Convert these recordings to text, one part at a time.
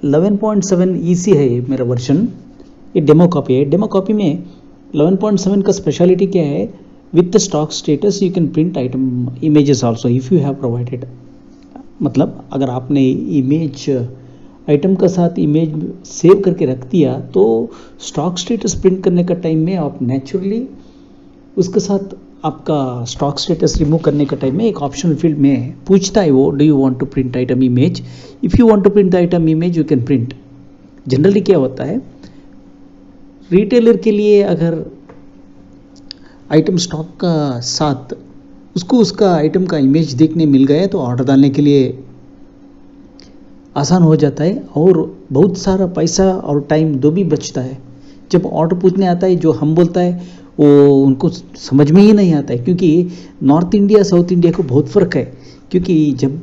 11.7 EC है ये मेरा वर्जन, ये डेमो कॉपी है। डेमो कॉपी में 11.7 का स्पेशलिटी क्या है, with the stock status you can print item images also if you have provided. मतलब अगर आपने इमेज आइटम का साथ इमेज सेव करके रख दिया तो स्टॉक स्टेटस प्रिंट करने का टाइम में आप नेचुरली उसके साथ आपका स्टॉक स्टेटस रिमूव करने का टाइम में एक ऑप्शनल फील्ड में पूछता है वो, do you want to print item image, if you want to print the item image you can print. Generally क्या होता है, रिटेलर के लिए अगर आइटम स्टॉक का साथ उसको उसका आइटम का इमेज देखने मिल गया तो ऑर्डर डालने के लिए आसान हो जाता है और बहुत सारा पैसा और टाइम दो भी बचता है। जब ऑर्डर पूछने आता है जो हम बोलता है वो उनको समझ में ही नहीं आता है, क्योंकि नॉर्थ इंडिया साउथ इंडिया को बहुत फ़र्क है। क्योंकि जब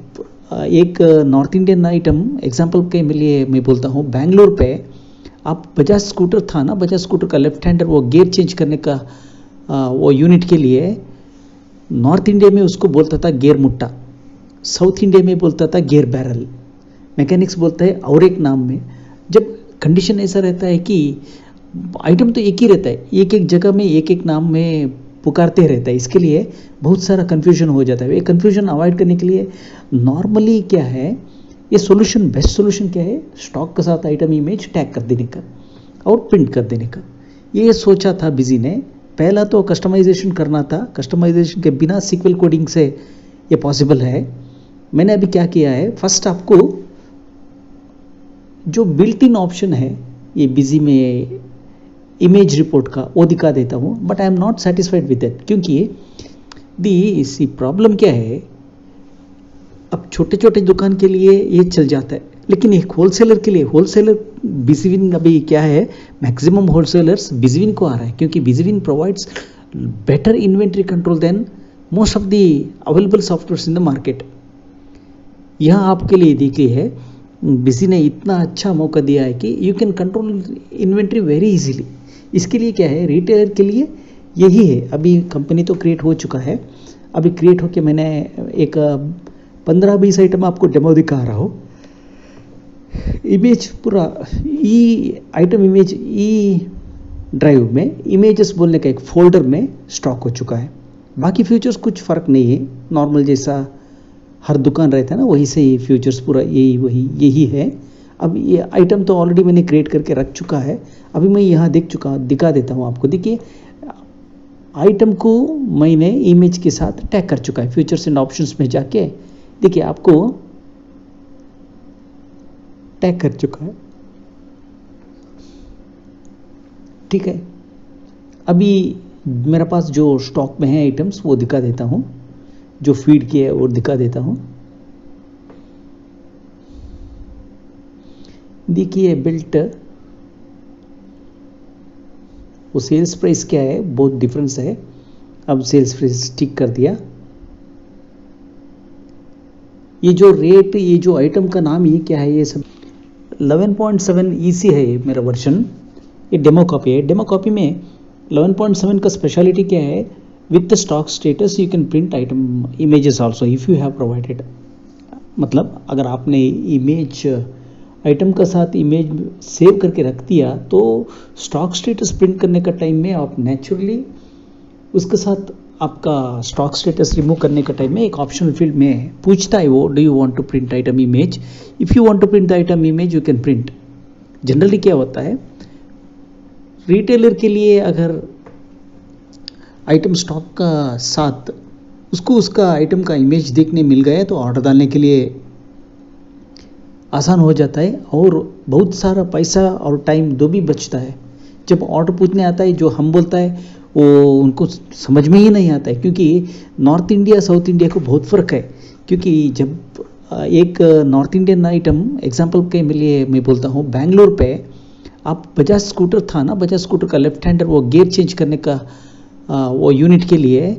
एक नॉर्थ इंडियन आइटम एग्जांपल के लिए मैं बोलता हूँ, बेंगलोर पे आप बजाज स्कूटर था ना, बजाज स्कूटर का लेफ्ट हैंडर वो गियर चेंज करने का वो यूनिट के लिए नॉर्थ इंडिया में उसको बोलता था गियर मुट्टा, साउथ इंडिया में बोलता था गियर बैरल, मैकेनिक्स बोलता है और एक नाम में। जब कंडीशन ऐसा रहता है कि आइटम तो एक ही रहता है, एक एक जगह में एक एक नाम में पुकारते रहता है, इसके लिए बहुत सारा कन्फ्यूजन हो जाता है। ये कन्फ्यूजन अवॉइड करने के लिए नॉर्मली क्या है, ये सोल्यूशन, बेस्ट सोल्यूशन क्या है, स्टॉक के साथ आइटम इमेज टैग कर देने का और प्रिंट कर देने का। ये सोचा था बिजी ने। पहला तो कस्टमाइजेशन करना था, कस्टमाइजेशन के बिना सीक्वल कोडिंग से ये पॉसिबल है। मैंने अभी क्या किया है, फर्स्ट आपको जो बिल्ट इन ऑप्शन है ये बिजी में इमेज रिपोर्ट का वो दिखा देता हूँ, but I am not satisfied with that. क्योंकि इसी प्रॉब्लम क्या है, अब छोटे छोटे दुकान के लिए ये चल जाता है, लेकिन एक होलसेलर के लिए, होलसेलर बिजविन अभी क्या है, मैक्सिमम होलसेलर्स बिजविन को आ रहा है, क्योंकि Bizwin provides better inventory control than most of the available softwares in the market. यहाँ आपके लिए देखिए है, बिजी ने इतना अच्छा मौका दिया है कि you can control inventory very easily. इसके लिए क्या है, रिटेलर के लिए यही है। अभी कंपनी तो क्रिएट हो चुका है, अभी क्रिएट होके मैंने एक 15-20 आइटम आपको डेमो दिखा रहा हूँ। इमेज पूरा आइटम इमेज ड्राइव में इमेजेस बोलने का एक फोल्डर में स्टॉक हो चुका है। बाकी फीचर्स कुछ फ़र्क नहीं है, नॉर्मल जैसा हर दुकान रहता है ना, वही से ही फीचर्स पूरा यही है। अब ये आइटम तो ऑलरेडी मैंने क्रिएट करके रख चुका है, अभी मैं यहाँ दिखा देता हूँ आपको। देखिए आइटम को मैंने इमेज के साथ टैग कर चुका है। फीचर्स एंड ऑप्शंस में जाके देखिए आपको टैग कर चुका है, ठीक है। अभी मेरे पास जो स्टॉक में है आइटम्स वो दिखा देता हूँ, जो फीड किए और दिखा देता हूँ। देखिए बिल्ट वो सेल्स प्राइस क्या है, बहुत डिफरेंस है। अब सेल्स प्राइस टिक कर दिया। ये जो रेट, ये जो आइटम का नाम ये क्या है, ये सब 11.7 EC है ये मेरा वर्जन, ये डेमो कॉपी है। डेमो कॉपी में 11.7 का स्पेशलिटी क्या है, with the stock status you can print item images also if you have provided. मतलब अगर आपने इमेज आइटम का साथ इमेज सेव करके रख दिया तो स्टॉक स्टेटस प्रिंट करने का टाइम में आप नेचुरली उसके साथ आपका स्टॉक स्टेटस रिमूव करने का टाइम में एक ऑप्शनल फील्ड में पूछता है वो, do you want to print item image, if you want to print the item image you can print. Generally क्या होता है, रिटेलर के लिए अगर आइटम स्टॉक का साथ उसको उसका आइटम का इमेज देखने मिल गया तो ऑर्डर डालने के लिए आसान हो जाता है और बहुत सारा पैसा और टाइम दो भी बचता है। जब ऑर्डर पूछने आता है जो हम बोलता है वो उनको समझ में ही नहीं आता है, क्योंकि नॉर्थ इंडिया साउथ इंडिया को बहुत फ़र्क है। क्योंकि जब एक नॉर्थ इंडियन आइटम एग्जांपल के लिए मैं बोलता हूँ, बेंगलोर पे आप बजाज स्कूटर था ना, बजाज स्कूटर का लेफ्ट हैंडर वो गियर चेंज करने का वो यूनिट के लिए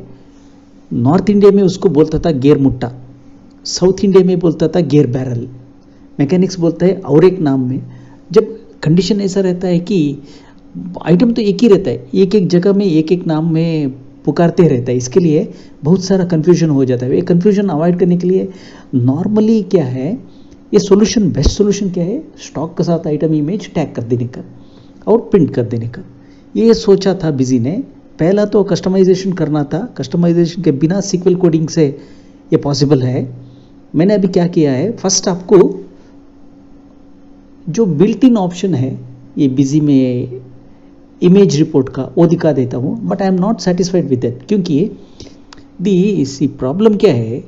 नॉर्थ इंडिया में उसको बोलता था गियर मुट्टा, साउथ इंडिया में बोलता था गियर बैरल, मैकेनिक्स बोलता है और एक नाम में। जब कंडीशन ऐसा रहता है कि आइटम तो एक ही रहता है, एक एक जगह में एक एक नाम में पुकारते रहता है, इसके लिए बहुत सारा कन्फ्यूजन हो जाता है। ये कन्फ्यूजन अवॉइड करने के लिए नॉर्मली क्या है, ये सोल्यूशन, बेस्ट सोल्यूशन क्या है, स्टॉक के साथ आइटम इमेज टैग कर देने का और प्रिंट कर देने का। ये सोचा था बिजी ने। पहला तो कस्टमाइजेशन करना था, कस्टमाइजेशन के बिना सीक्वल कोडिंग से ये पॉसिबल है। मैंने अभी क्या किया है, फर्स्ट आपको जो बिल्ट इन ऑप्शन है ये बिजी में इमेज रिपोर्ट का, वो दिखा देता हूँ, but I am not satisfied with that, क्योंकि इसी प्रॉब्लम क्या है,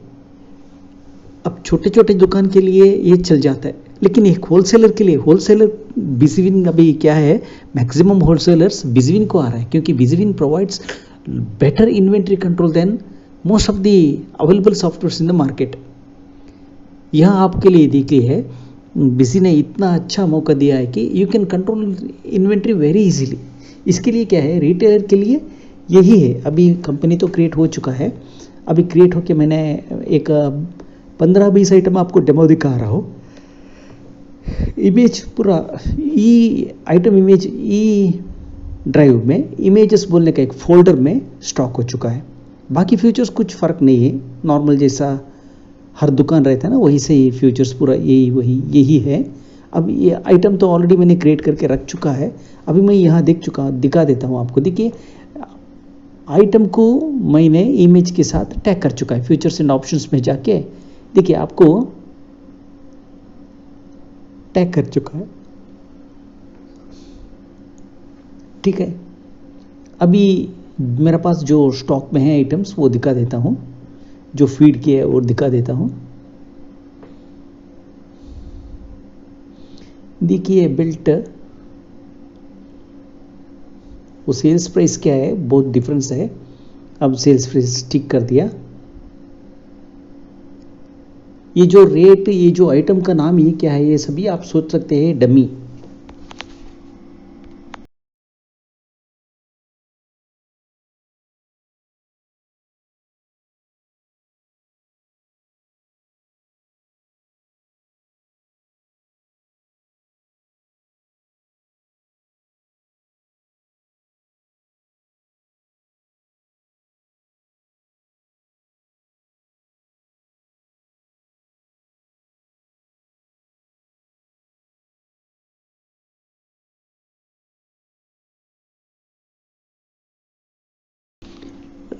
अब छोटे छोटे दुकान के लिए ये चल जाता है, लेकिन एक होलसेलर के लिए, होलसेलर बिजविन अभी क्या है, मैक्सिमम होलसेलर्स बिजविन को आ रहा है, क्योंकि Bizwin provides better inventory control than most of the available softwares in the market. यहाँ आपके लिए देखिए है, बिजी ने इतना अच्छा मौका दिया है कि you can control inventory very easily. इसके लिए क्या है, रिटेलर के लिए यही है। अभी कंपनी तो क्रिएट हो चुका है, अभी क्रिएट होके मैंने एक 15-20 आइटम आपको डेमो दिखा रहा हूँ। इमेज पूरा आइटम इमेज ड्राइव में इमेजेस बोलने का एक फोल्डर में स्टॉक हो चुका है। बाकी फीचर्स कुछ फ़र्क नहीं है, नॉर्मल जैसा हर दुकान रहता है ना, वही से ही फीचर्स पूरा यही है। अब ये आइटम तो ऑलरेडी मैंने क्रिएट करके रख चुका है। अभी मैं यहाँ दिखा देता हूँ आपको। देखिए आइटम को मैंने इमेज के साथ टैग कर चुका है। फीचर्स एंड ऑप्शंस में जाके देखिए आपको टैग कर चुका है, ठीक है। अभी मेरे पास जो स्टॉक में है आइटम्स वो दिखा देता हूँ, जो फीड किए वो दिखा देता हूँ। देखिए बिल्ट, वो सेल्स प्राइस क्या है, बहुत डिफरेंस है। अब सेल्स प्राइस टिक कर दिया। ये जो रेट, ये जो आइटम का नाम ये क्या है, ये सभी आप सोच सकते हैं डमी।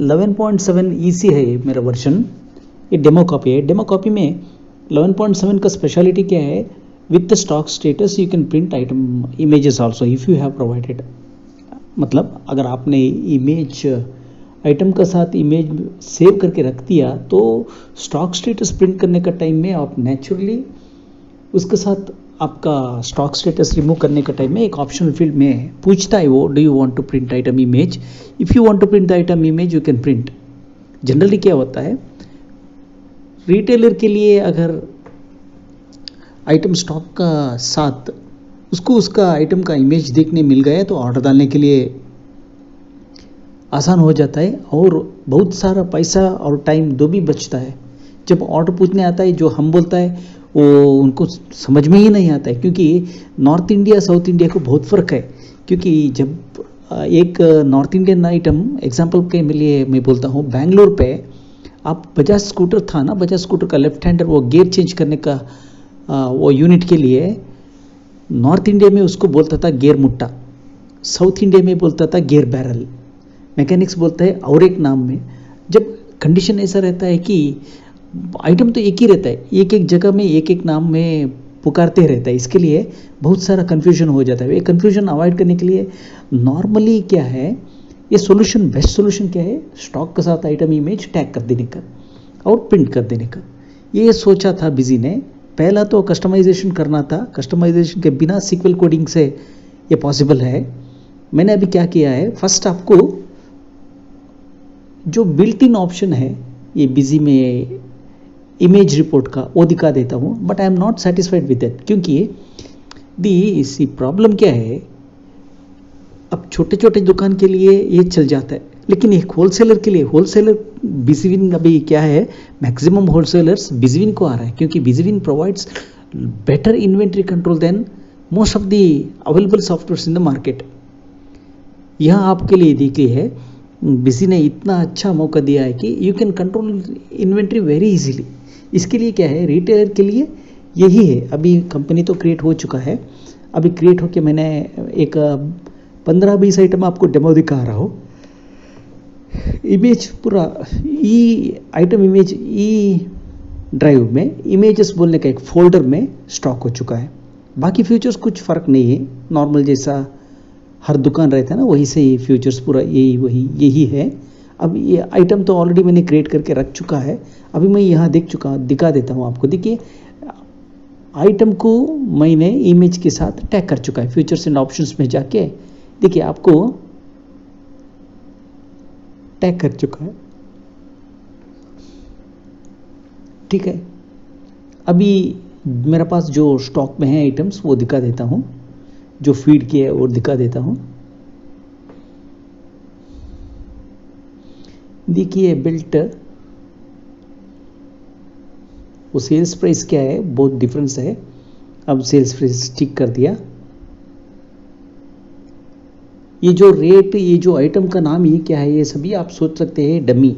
इलेवन 11.7 ईसी है मेरा वर्जन। ये डेमो कॉपी है। डेमो कॉपी में 11.7 का स्पेशलिटी क्या है, with the stock status you can print item images also if you have provided. मतलब अगर आपने इमेज आइटम का साथ इमेज सेव करके रख दिया तो स्टॉक स्टेटस प्रिंट करने का टाइम में आप नेचुरली उसके साथ आपका स्टॉक स्टेटस रिमूव करने का टाइम में एक ऑप्शनल फील्ड में पूछता है वो, do you want to print item image. If you want to print the item image you can print. Generally क्या होता है, रिटेलर के लिए अगर आइटम स्टॉक का साथ उसको उसका आइटम का इमेज देखने मिल गया तो ऑर्डर डालने के लिए आसान हो जाता है और बहुत सारा पैसा और टाइम दो भी बचता है। जब ऑर्डर पूछने आता है जो हम बोलता है वो उनको समझ में ही नहीं आता है, क्योंकि नॉर्थ इंडिया साउथ इंडिया को बहुत फ़र्क है। क्योंकि जब एक नॉर्थ इंडियन आइटम एग्जांपल के लिए मैं बोलता हूँ, बेंगलोर पे आप बजाज स्कूटर था ना, बजाज स्कूटर का लेफ्ट हैंडर वो गियर चेंज करने का वो यूनिट के लिए नॉर्थ इंडिया में उसको बोलता था गियर मुट्टा, साउथ इंडिया में बोलता था गियर बैरल, मैकेनिक्स बोलता है और एक नाम में। जब कंडीशन ऐसा रहता है कि आइटम तो एक ही रहता है, एक एक जगह में एक एक नाम में पुकारते रहता है, इसके लिए बहुत सारा कन्फ्यूजन हो जाता है। ये कन्फ्यूजन अवॉइड करने के लिए नॉर्मली क्या है, ये सोल्यूशन, बेस्ट सोल्यूशन क्या है, स्टॉक के साथ आइटम इमेज टैग कर देने का और प्रिंट कर देने का। ये सोचा था बिजी ने। पहला तो कस्टमाइजेशन करना था, कस्टमाइजेशन के बिना सीक्वल कोडिंग से ये पॉसिबल है। मैंने अभी क्या किया है, फर्स्ट आपको जो बिल्ट इन ऑप्शन है ये बिजी में इमेज रिपोर्ट का, वो दिखा देता हूँ, but I am not satisfied with that, क्योंकि इसी प्रॉब्लम क्या है, अब छोटे छोटे दुकान के लिए ये चल जाता है, लेकिन एक होलसेलर के लिए, होलसेलर बिजविन अभी क्या है, मैक्सिमम होलसेलर्स बिजविन को आ रहा है, क्योंकि Bizwin provides better inventory control than most of the available softwares in the market. यहाँ आपके लिए देखिए है, बिजी ने इतना अच्छा मौका दिया है कि you can control inventory very easily. इसके लिए क्या है, रिटेलर के लिए यही है। अभी कंपनी तो क्रिएट हो चुका है, अभी क्रिएट होके मैंने एक 15-20 आइटम आपको डेमो दिखा रहा हूँ। इमेज पूरा ई आइटम इमेज ई ड्राइव में इमेजेस बोलने का एक फोल्डर में स्टॉक हो चुका है। बाकी फीचर्स कुछ फ़र्क नहीं है, नॉर्मल जैसा हर दुकान रहता है ना, वही से ही फीचर्स पूरा यही है। अब ये आइटम तो ऑलरेडी मैंने क्रिएट करके रख चुका है, अभी मैं यहाँ दिखा देता हूँ आपको। देखिए आइटम को मैंने इमेज के साथ टैग कर चुका है। फीचर्स एंड ऑप्शंस में जाके देखिए आपको टैग कर चुका है, ठीक है। अभी मेरे पास जो स्टॉक में है आइटम्स वो दिखा देता हूँ, जो फीड किए और दिखा देता हूँ। देखिए बिल्ट वो सेल्स प्राइस क्या है, बहुत डिफरेंस है। अब सेल्स प्राइस ठीक कर दिया। ये जो रेट, ये जो आइटम का नाम ये क्या है, ये सभी आप सोच सकते हैं डमी।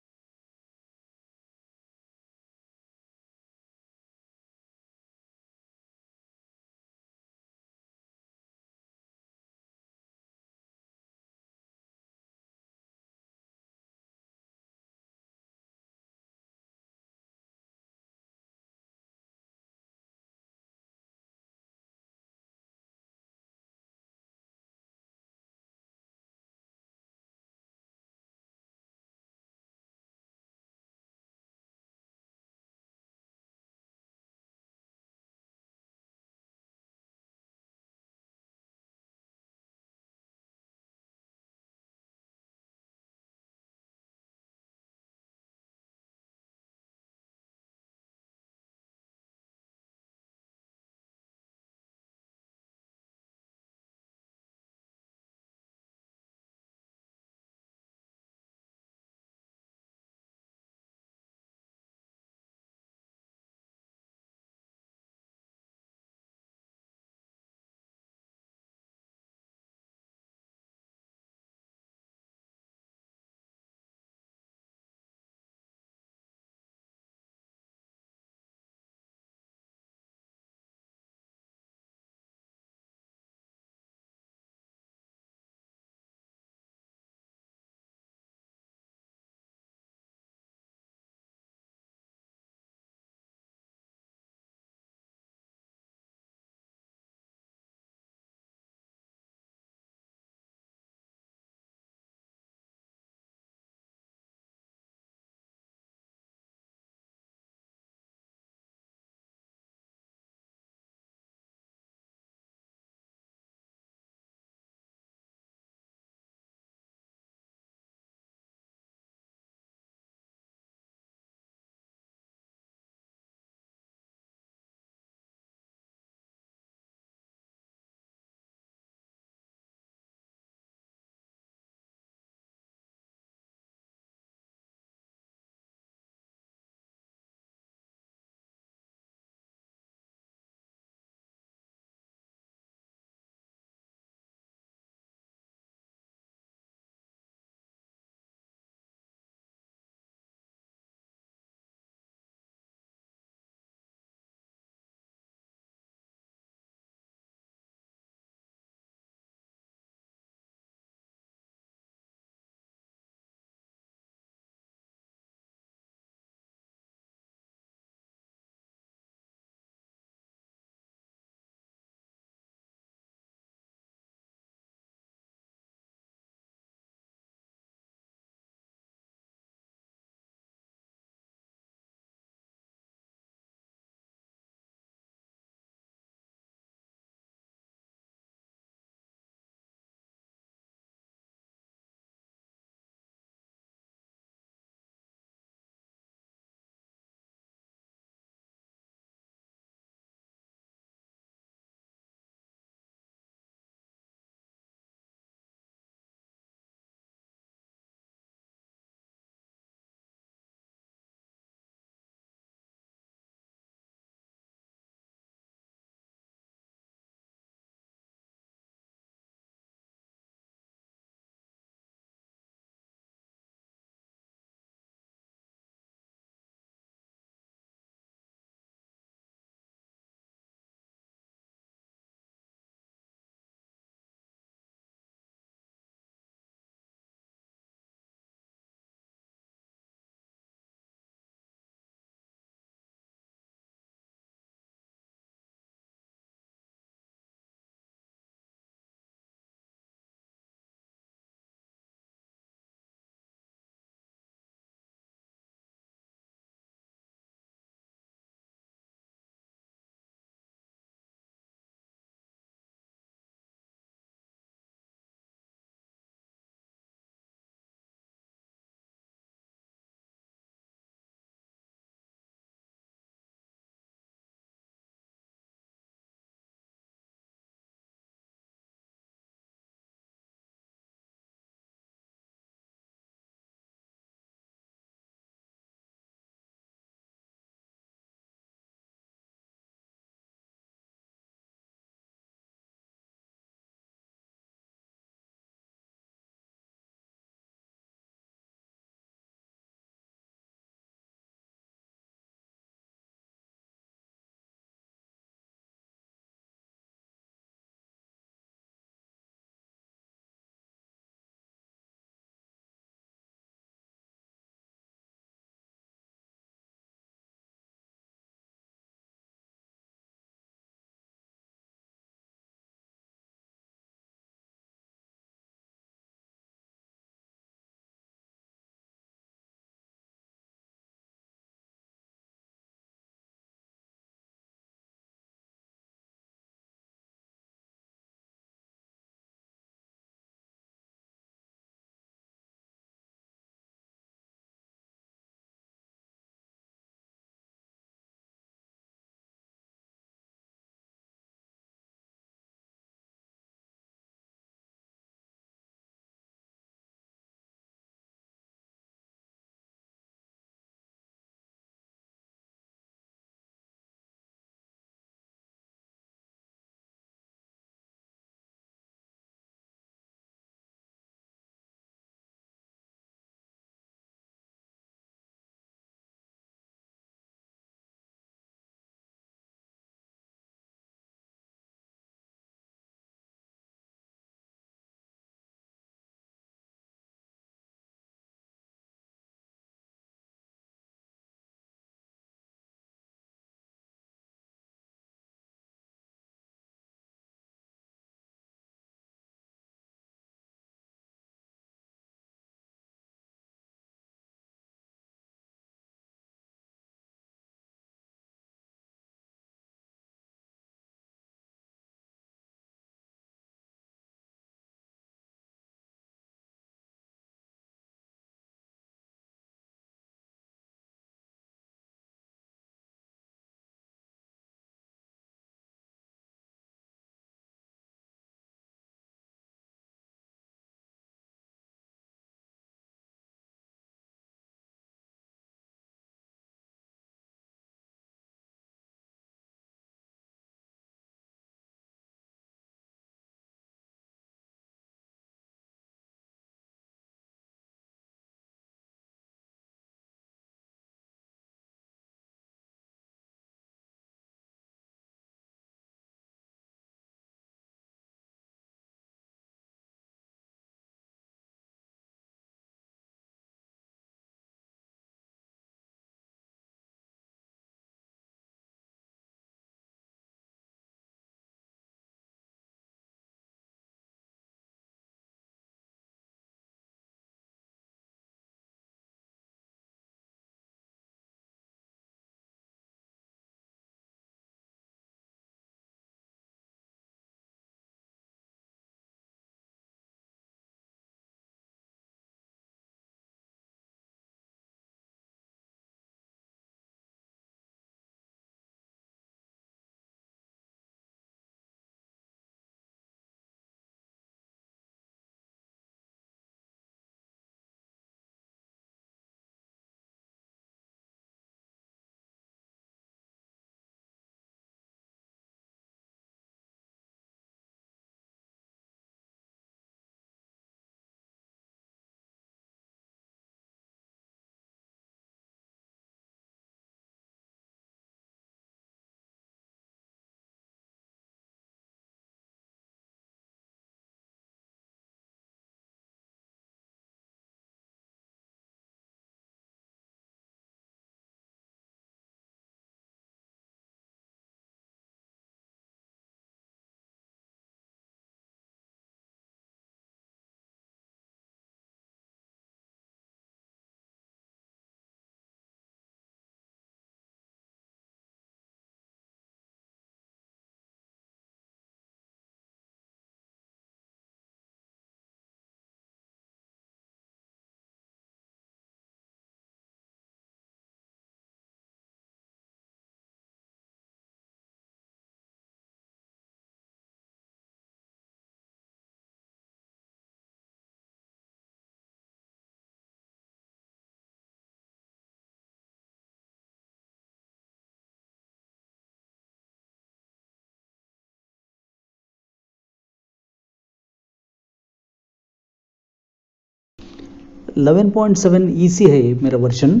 11.7 EC है ये मेरा वर्जन,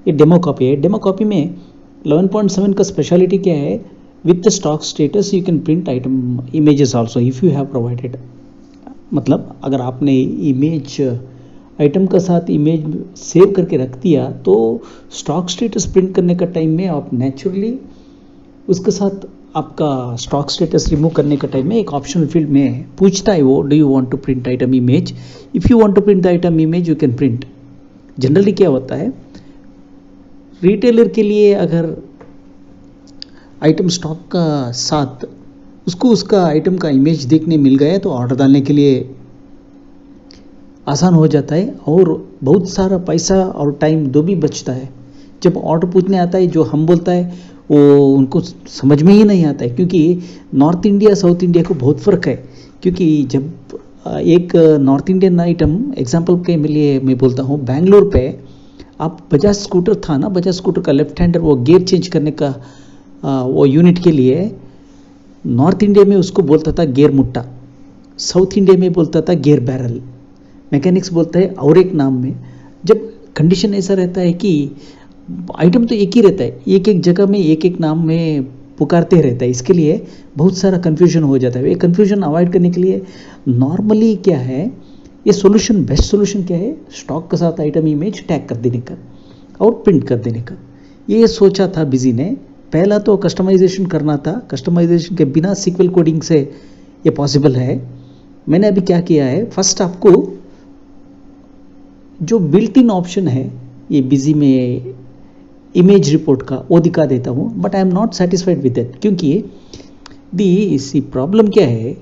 ये डेमो कॉपी है। डेमो कॉपी में 11.7 का स्पेशलिटी क्या है, with the stock status you can print item images also if you have provided. मतलब अगर आपने इमेज आइटम का साथ इमेज सेव करके रख दिया तो स्टॉक स्टेटस प्रिंट करने का टाइम में आप नेचुरली उसके साथ आपका स्टॉक स्टेटस रिमूव करने का टाइम में एक ऑप्शनल फील्ड में पूछता है वो, do you want to print item image. If you want to print the item image you can print. Generally क्या होता है, रिटेलर के लिए अगर आइटम स्टॉक का साथ उसको उसका आइटम का इमेज देखने मिल गया तो ऑर्डर डालने के लिए आसान हो जाता है और बहुत सारा पैसा और टाइम दो भी बचता है। जब ऑर्डर पूछने आता है जो हम बोलता है वो उनको समझ में ही नहीं आता है, क्योंकि नॉर्थ इंडिया साउथ इंडिया को बहुत फ़र्क है। क्योंकि जब एक नॉर्थ इंडियन आइटम एग्जांपल के लिए मैं बोलता हूँ, बेंगलोर पे आप बजाज स्कूटर था ना, बजाज स्कूटर का लेफ्ट हैंडर वो गियर चेंज करने का वो यूनिट के लिए नॉर्थ इंडिया में उसको बोलता था गियर मुट्टा, साउथ इंडिया में बोलता था गियर बैरल, मैकेनिक्स बोलता है और एक नाम में। जब कंडीशन ऐसा रहता है कि आइटम तो एक ही रहता है, एक एक जगह में एक एक नाम में पुकारते रहता है, इसके लिए बहुत सारा कन्फ्यूजन हो जाता है। ये कन्फ्यूजन अवॉइड करने के लिए नॉर्मली क्या है, ये सोल्यूशन, बेस्ट सोल्यूशन क्या है, स्टॉक के साथ आइटम इमेज टैग कर देने का और प्रिंट कर देने का। ये सोचा था बिजी ने। पहला तो कस्टमाइजेशन करना था, कस्टमाइजेशन के बिना सीक्वल कोडिंग से ये पॉसिबल है। मैंने अभी क्या किया है, फर्स्ट आपको जो बिल्ट इन ऑप्शन है ये बिजी में इमेज रिपोर्ट का वो दिखा देता हूँ, but I am not satisfied with that. क्योंकि दी इसी प्रॉब्लम क्या है,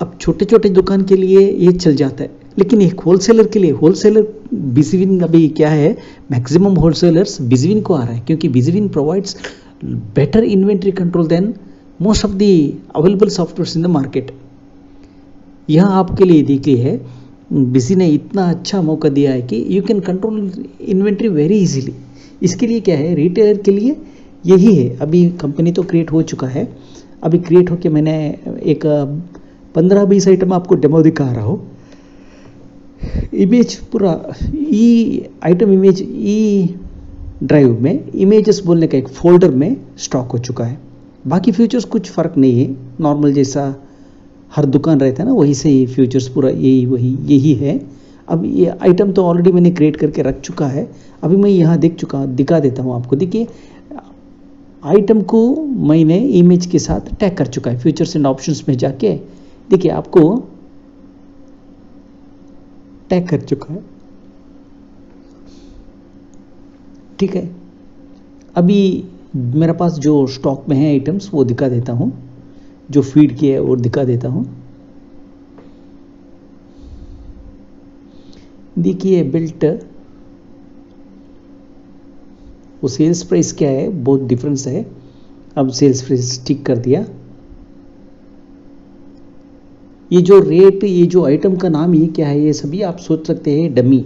अब छोटे छोटे दुकान के लिए ये चल जाता है, लेकिन एक होलसेलर के लिए, होलसेलर बिजविन अभी क्या है, मैक्सिमम होलसेलर्स बिजविन को आ रहा है, क्योंकि Bizwin provides better inventory control than most of the available software in the market. यहाँ आपके लिए देखिए है, बिजी ने इतना अच्छा मौका दिया है कि you can control inventory very easily. इसके लिए क्या है, रिटेलर के लिए यही है। अभी कंपनी तो क्रिएट हो चुका है, अभी क्रिएट होके मैंने एक 15-20 आइटम आपको डेमो दिखा रहा हूँ। इमेज पूरा ई आइटम इमेज ई ड्राइव में इमेजेस बोलने का एक फोल्डर में स्टॉक हो चुका है। बाकी फीचर्स कुछ फ़र्क नहीं है, नॉर्मल जैसा हर दुकान रहता है ना वही से ही फीचर्स पूरा यही है। अब ये आइटम तो ऑलरेडी मैंने क्रिएट करके रख चुका है, अभी मैं यहाँ दिखा देता हूँ आपको। देखिए आइटम को मैंने इमेज के साथ टैग कर चुका है। फीचर्स एंड ऑप्शंस में जाके देखिए आपको टैग कर चुका है, ठीक है। अभी मेरे पास जो स्टॉक में है आइटम्स वो दिखा देता हूँ, जो फीड किया है वो दिखा देता हूँ। देखिए बिल्ट वो सेल्स प्राइस क्या है, बहुत डिफरेंस है। अब सेल्स प्राइस टिक कर दिया। ये जो रेट, ये जो आइटम का नाम ये क्या है, ये सभी आप सोच सकते हैं डमी।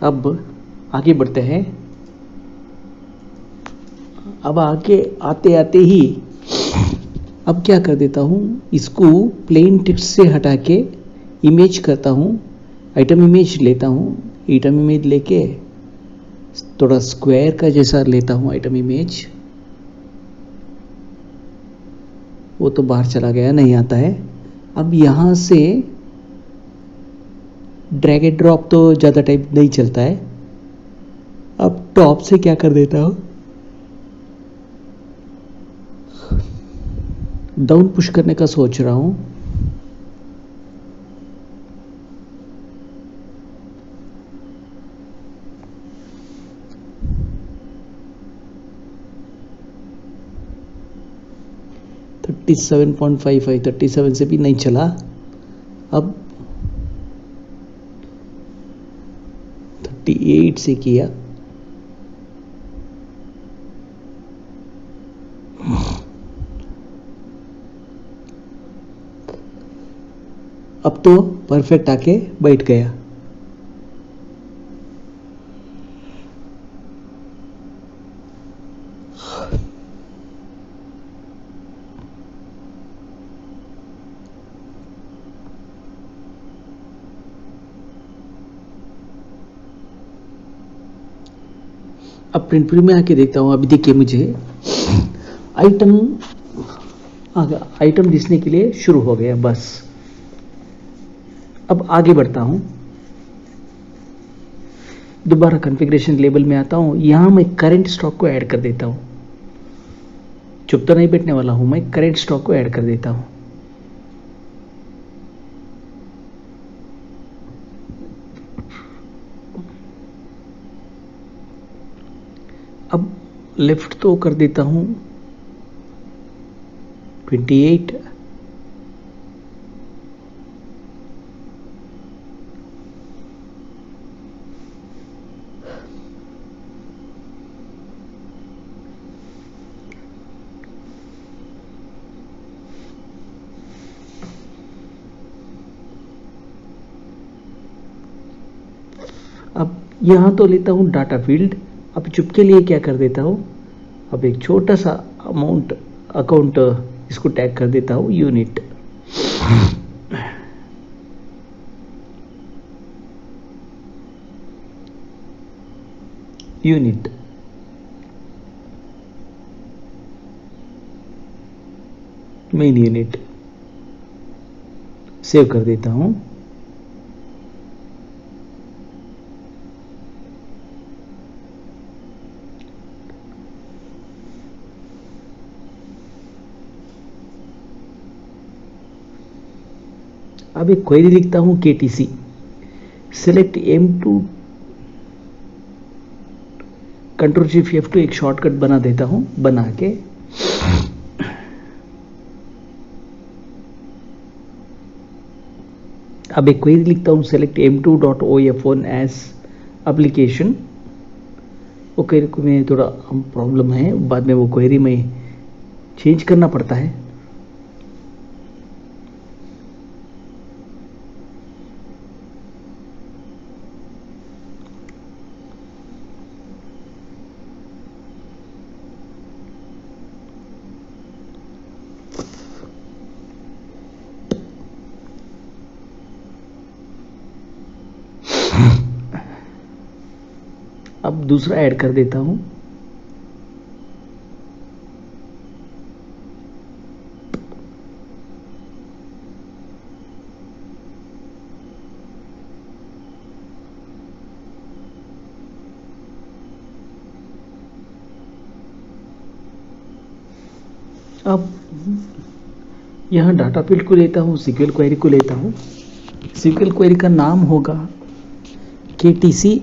अब आगे बढ़ते हैं। अब आगे आते आते ही अब क्या कर देता हूँ, इसको प्लेन टेक्स्ट से हटा के इमेज करता हूँ, आइटम इमेज लेता हूँ। आइटम इमेज लेके थोड़ा स्क्वायर का जैसा लेता हूँ आइटम इमेज। वो तो बाहर चला गया, नहीं आता है। अब यहाँ से ड्रैग एंड ड्रॉप तो ज़्यादा टाइम नहीं चलता है। अब टॉप से क्या कर देता हूँ, डाउन पुश करने का सोच रहा हूँ। $37.55, 37 से भी नहीं चला। अब 38 से किया। अब तो परफेक्ट आके बैठ गया। अब प्रिंट प्री में आके देखता हूँ। अभी देखिए मुझे आइटम आ गया, आइटम दिखने के लिए शुरू हो गया बस। अब आगे बढ़ता हूँ, दोबारा कॉन्फ़िगरेशन लेबल में आता हूँ। यहाँ मैं करंट स्टॉक को ऐड कर देता हूँ। चुप तो नहीं बैठने वाला हूँ, मैं करंट स्टॉक को ऐड कर देता हूँ। अब लेफ्ट तो कर देता हूँ 28। अब यहाँ तो लेता हूँ डाटा फील्ड। अब चुप के लिए क्या कर देता हूँ, अब एक छोटा सा अमाउंट अकाउंट इसको टैग कर देता हूँ unit. Unit main unit save कर देता हूँ। अब एक क्वेरी लिखता हूँ KTC select M2, control shift F2 एक शॉर्टकट बना देता हूँ। बना के अब एक क्वेरी लिखता हूँ सेलेक्ट M2.OF1 एज एप्लीकेशन। वो क्वेरी में थोड़ा प्रॉब्लम है, बाद में वो क्वेरी में चेंज करना पड़ता है। अब दूसरा ऐड कर देता हूं। अब यहां डाटा फील्ड को लेता हूं, सीक्वल क्वेरी को लेता हूं। सीक्वल क्वेरी का नाम होगा KTC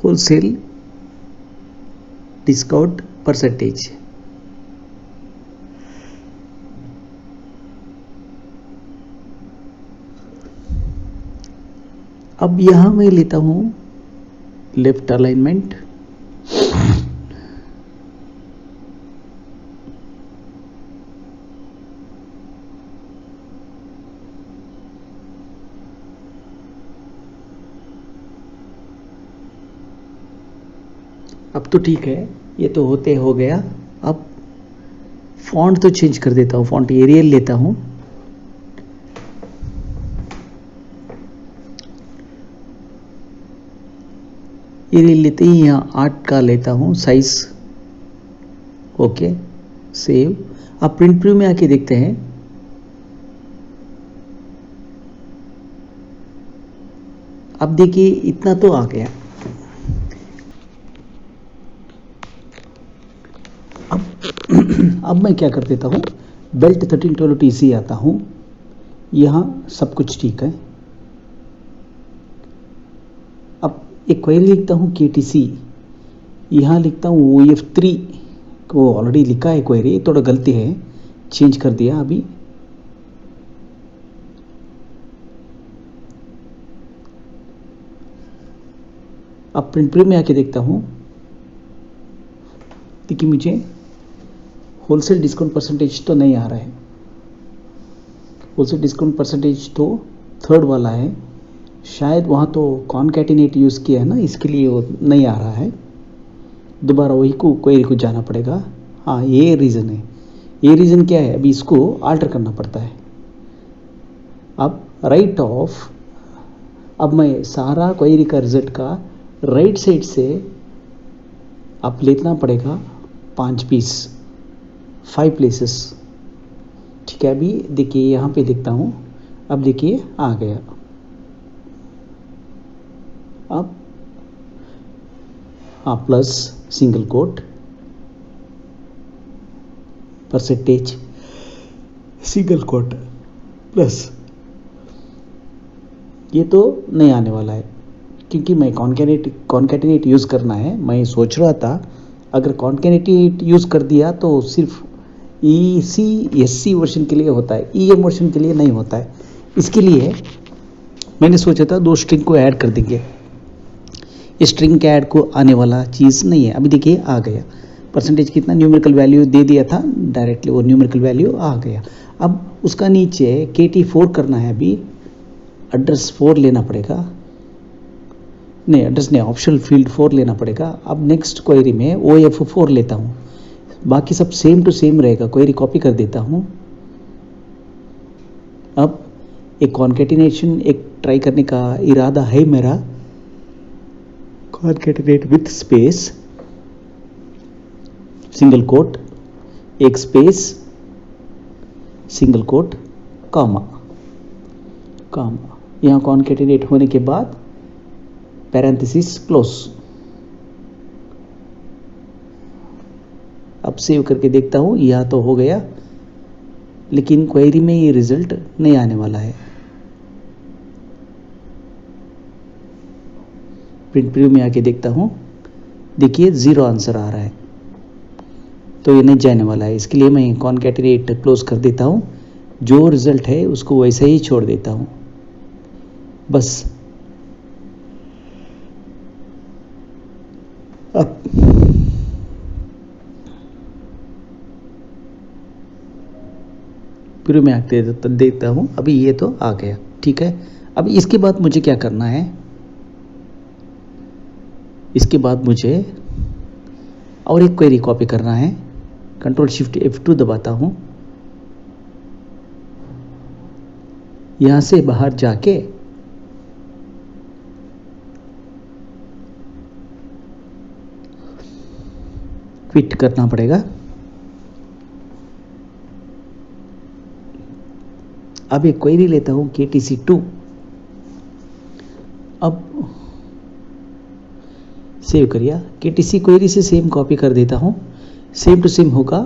होलसेल डिस्काउंट परसेंटेज। अब यहां मैं लेता हूं लेफ्ट अलाइनमेंट, अब तो ठीक है, ये तो होते हो गया। अब फॉन्ट तो चेंज कर देता हूँ, फॉन्ट एरियल लेता हूँ। एरियल लेते ही यहाँ 8 का लेता हूँ साइज। Okay, save. अब प्रिंट प्रीव्यू में आके देखते हैं। अब देखिए इतना तो आ गया। अब मैं क्या कर देता हूँ, बेल्ट 1312 TC आता हूँ। यहाँ सब कुछ ठीक है। अब एक क्वेरी लिखता हूँ KTC, यहाँ लिखता हूँ OF3 को ऑलरेडी लिखा है क्वेरी, थोड़ा गलती है, चेंज कर दिया अभी। अब प्रिंट प्रीव्यू में आके देखता हूँ। देखिए मुझे होलसेल डिस्काउंट परसेंटेज तो नहीं आ रहा है। होलसेल डिस्काउंट परसेंटेज तो 3rd वाला है, शायद वहाँ तो कॉनकैटिनेट यूज़ किया है ना, इसके लिए वो नहीं आ रहा है। दोबारा वही को क्वेरी को जाना पड़ेगा। हाँ, ये रीज़न है। ये रीज़न क्या है, अभी इसको आल्टर करना पड़ता है। अब राइट ऑफ, अब मैं सारा क्वेरी का रिजल्ट का राइट साइड से अब लेना पड़ेगा 5 पीस, 5 प्लेसेस। ठीक है, अभी देखिए यहाँ पे देखता हूँ। अब देखिए आ गया। अब हाँ, plus single quote percentage, single quote plus, ये तो नहीं आने वाला है क्योंकि मैं कॉन्कैटिनेट यूज़ करना है। मैं सोच रहा था अगर कॉन्कैटिनेट यूज़ कर दिया तो सिर्फ EC/SC वर्जन के लिए होता है, EM वर्जन के लिए नहीं होता है। इसके लिए मैंने सोचा था 2 स्ट्रिंग को ऐड कर देंगे। स्ट्रिंग के ऐड को आने वाला चीज़ नहीं है। अभी देखिए आ गया। परसेंटेज कितना न्यूमेरिकल वैल्यू दे दिया था, डायरेक्टली वो न्यूमेरिकल वैल्यू आ गया। अब उसका नीचे KT4 करना है। अभी एड्रेस 4 लेना पड़ेगा, नहीं एड्रेस नहीं, ऑप्शनल फील्ड 4 लेना पड़ेगा। अब नेक्स्ट क्वेरी में OF4 लेता हूँ। बाकी सब सेम टू सेम रहेगा। क्वेरी कॉपी कर देता हूँ। अब एक कॉन्कैटिनेशन एक ट्राई करने का इरादा है मेरा। Concatenate with space, single quote, एक space, single quote, comma, comma. यहाँ कॉन्कैटिनेट होने के बाद पैरेंथेसिस क्लोज। अब सेव करके देखता हूँ, यह तो हो गया, लेकिन क्वेरी में ये रिजल्ट नहीं आने वाला है। प्रिंट प्रीव्यू में आके देखता हूँ। देखिए 0 आंसर आ रहा है, तो ये नहीं जाने वाला है। इसके लिए मैं कॉन्कैटिनेट क्लोज कर देता हूँ। जो रिजल्ट है उसको वैसे ही छोड़ देता हूँ बस। अब प्रीव्यू में आके देखता हूँ। अभी ये तो आ गया, ठीक है। अब इसके बाद मुझे क्या करना है, इसके बाद मुझे और एक क्वेरी कॉपी करना है। Ctrl+Shift+F2 दबाता हूँ। यहाँ से बाहर जाके क्विट करना पड़ेगा। अब एक क्वेरी लेता हूँ KTC2। अब सेव करिए। KTC क्वेरी से सेम कॉपी कर देता हूँ, सेम टू सेम होगा।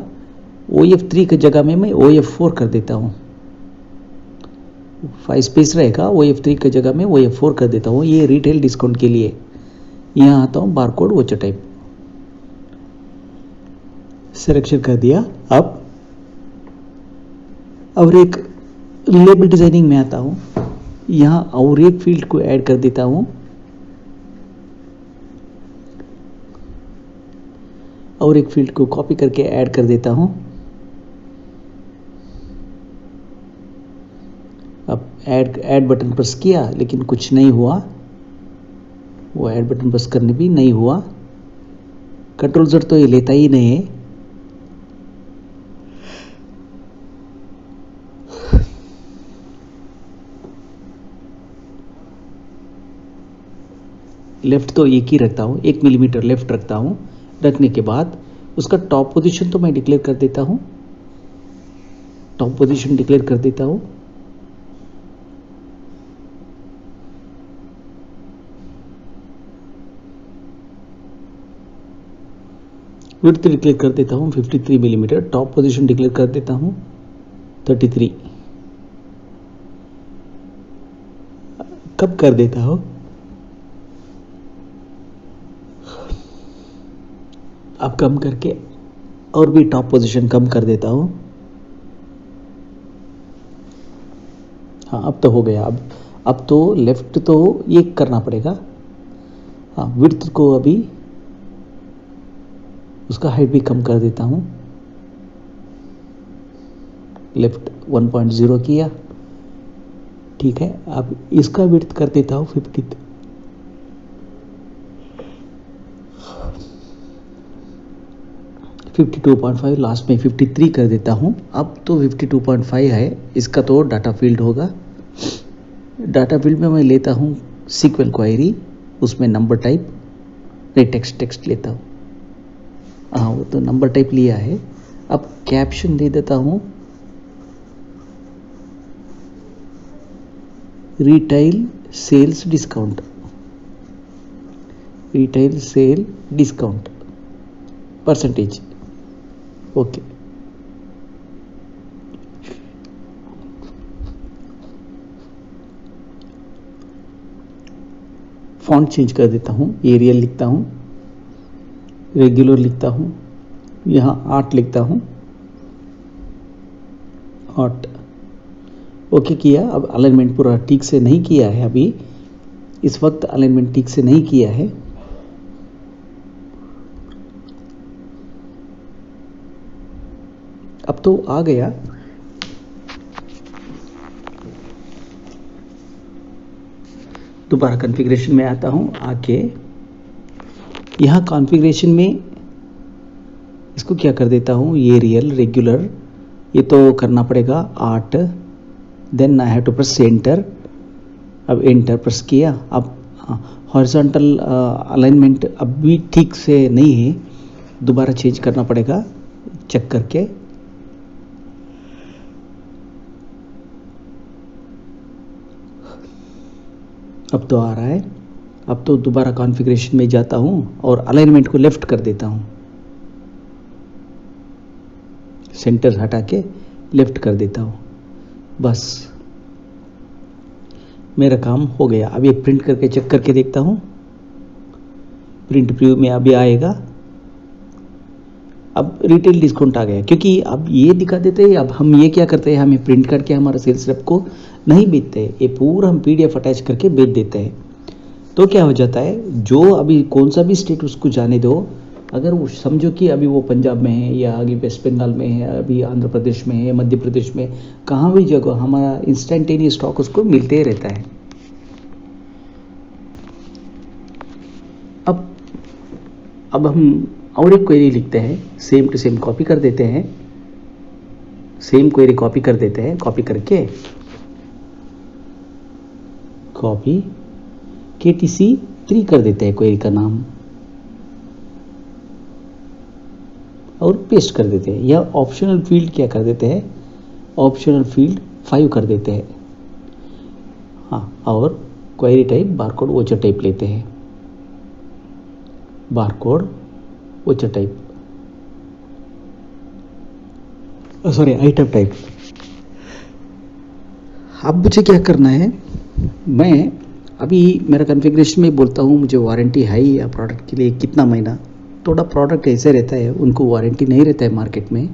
OF3 की जगह में मैं OF4 कर देता हूँ। 5 स्पेस रहेगा, OF3 की जगह में OF4 कर देता हूँ। ये रिटेल डिस्काउंट के लिए। यहाँ आता हूँ, बारकोड वोचर टाइप सिलेक्शन कर दिया। अब और एक लेबल डिजाइनिंग में आता हूँ। यहाँ और एक फील्ड को ऐड कर देता हूँ और एक फील्ड को कॉपी करके ऐड कर देता हूँ। अब ऐड बटन प्रेस किया लेकिन कुछ नहीं हुआ। वो ऐड बटन प्रेस करने भी नहीं हुआ। कंट्रोल Z तो ये लेता ही नहीं है। लेफ्ट तो एक ही रखता हूँ, 1 मिलीमीटर लेफ्ट रखता हूँ। रखने के बाद उसका टॉप पोजीशन तो मैं डिक्लेयर कर देता हूँ, टॉप पोजीशन डिक्लेयर कर देता हूँ। विड्थ डिक्लेयर कर देता हूँ 53 मिलीमीटर, टॉप पोजीशन डिक्लेयर कर देता हूँ 33। कब कर देता हूँ, अब कम करके और भी टॉप पोजीशन कम कर देता हूँ। हाँ अब तो हो गया। अब तो लेफ्ट तो ये करना पड़ेगा। हाँ विड्थ को अभी उसका हाइट भी कम कर देता हूँ। लेफ्ट 1.0 किया, ठीक है। अब इसका विड्थ कर देता हूँ 52.5, लास्ट में 53 कर देता हूँ। अब तो 52.5 है, इसका तो डाटा फील्ड होगा। डाटा फील्ड में मैं लेता हूँ सीक्वल क्वेरी, उसमें नंबर टाइप नहीं टेक्स्ट लेता हूँ। हाँ वो तो नंबर टाइप लिया है। अब कैप्शन दे देता हूँ retail sales discount, retail sale discount percentage, okay. Font change कर देता हूँ, एरियल लिखता हूँ, रेगुलर लिखता हूँ, यहाँ 8 लिखता हूँ, 8 ओके किया। अब अलाइनमेंट पूरा ठीक से नहीं किया है, अभी इस वक्त अलाइनमेंट ठीक से नहीं किया है। अब तो आ गया। दोबारा कॉन्फ़िगरेशन में आता हूँ, आके यहाँ कॉन्फ़िगरेशन में इसको क्या कर देता हूँ, ये रियल रेगुलर ये तो करना पड़ेगा 8, then I have to press enter. अब एंटर प्रेस किया। अब हॉरिजॉन्टल अलाइनमेंट अब भी ठीक से नहीं है, दोबारा चेंज करना पड़ेगा चेक करके। अब तो आ रहा है। अब तो दोबारा कॉन्फ़िगरेशन में जाता हूँ और अलाइनमेंट को लेफ्ट कर देता हूँ, सेंटर हटा के लेफ्ट कर देता हूँ। बस मेरा काम हो गया। अब ये प्रिंट करके चेक करके देखता हूँ, प्रिंट प्रीव्यू में अभी आएगा। अब रिटेल डिस्काउंट आ गया, क्योंकि अब ये दिखा देते हैं। अब हम ये क्या करते हैं, हमें प्रिंट करके हमारे सेल्स रेप को नहीं बेचते हैं, ये पूरा हम PDF अटैच करके बेच देते हैं। तो क्या हो जाता है, जो अभी कौन सा भी स्टेट उसको जाने दो, अगर वो समझो कि अभी वो पंजाब में है या अभी वेस्ट बंगाल में है, अभी आंध्र प्रदेश में है, मध्य प्रदेश में, कहाँ भी जगह हमारा इंस्टेंटेनियस स्टॉक उसको मिलते रहता है। अब हम और एक क्वेरी लिखते हैं, सेम टू सेम कॉपी कर देते हैं, सेम क्वेरी कॉपी कर देते हैं। कॉपी करके कॉपी KTC 3 कर देते हैं क्वेरी का नाम और पेस्ट कर देते हैं। या ऑप्शनल फील्ड क्या कर देते हैं, ऑप्शनल फील्ड 5 कर देते हैं। हाँ, और query type barcode voucher type लेते हैं, barcode voucher type, sorry item type. अब मुझे क्या करना है, मैं अभी मेरा कॉन्फ़िगरेशन में बोलता हूँ मुझे वारंटी है या प्रोडक्ट के लिए कितना महीना। थोड़ा प्रोडक्ट ऐसे रहता है, उनको वारंटी नहीं रहता है मार्केट में।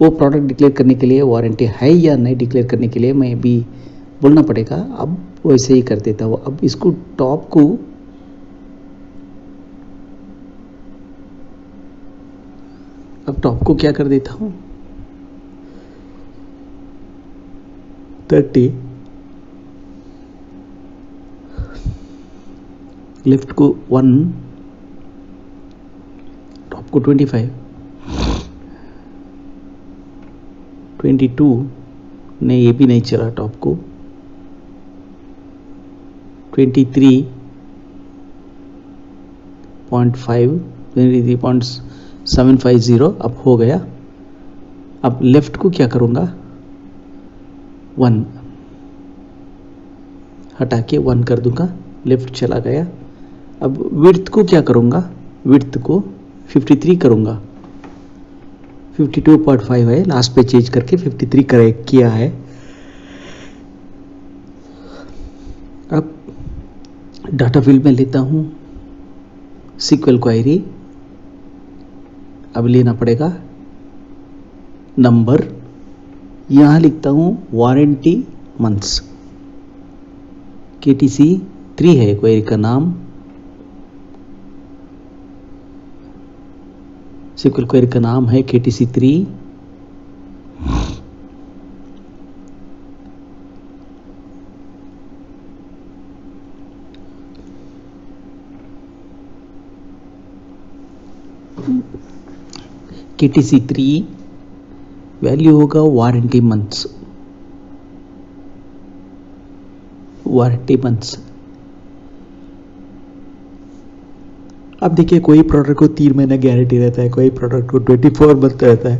वो प्रोडक्ट डिक्लेयर करने के लिए वारंटी है या नहीं डिक्लेयर करने के लिए मैं भी बोलना पड़ेगा। अब वैसे ही कर देता हूँ। अब इसको टॉप को क्या कर देता हूँ 30, लेफ्ट को 1, टॉप को 25, 22 नहीं, ये भी नहीं चला टॉप को, 23.5, 23.750 अब हो गया। अब लेफ्ट को क्या करूँगा, 1 हटा के 1 कर दूंगा, लेफ्ट चला गया। अब विड्थ को क्या करूँगा, विड्थ को 53 करूँगा, 52.5 है, लास्ट पे चेंज करके 53 करेक्ट किया है। अब डाटा फील्ड में लेता हूँ सीक्वल क्वेरी, अब लेना पड़ेगा नंबर, यहाँ लिखता हूँ वारंटी मंथ्स, KTC 3 है क्वेरी का नाम, सीक्वल क्वेरी का नाम है KTC 3। KTC 3 वैल्यू होगा वारंटी मंथ्स, वारंटी मंथ्स। अब देखिए कोई प्रोडक्ट को 3 महीना गारंटी रहता है, कोई प्रोडक्ट को 24 मंथ रहता है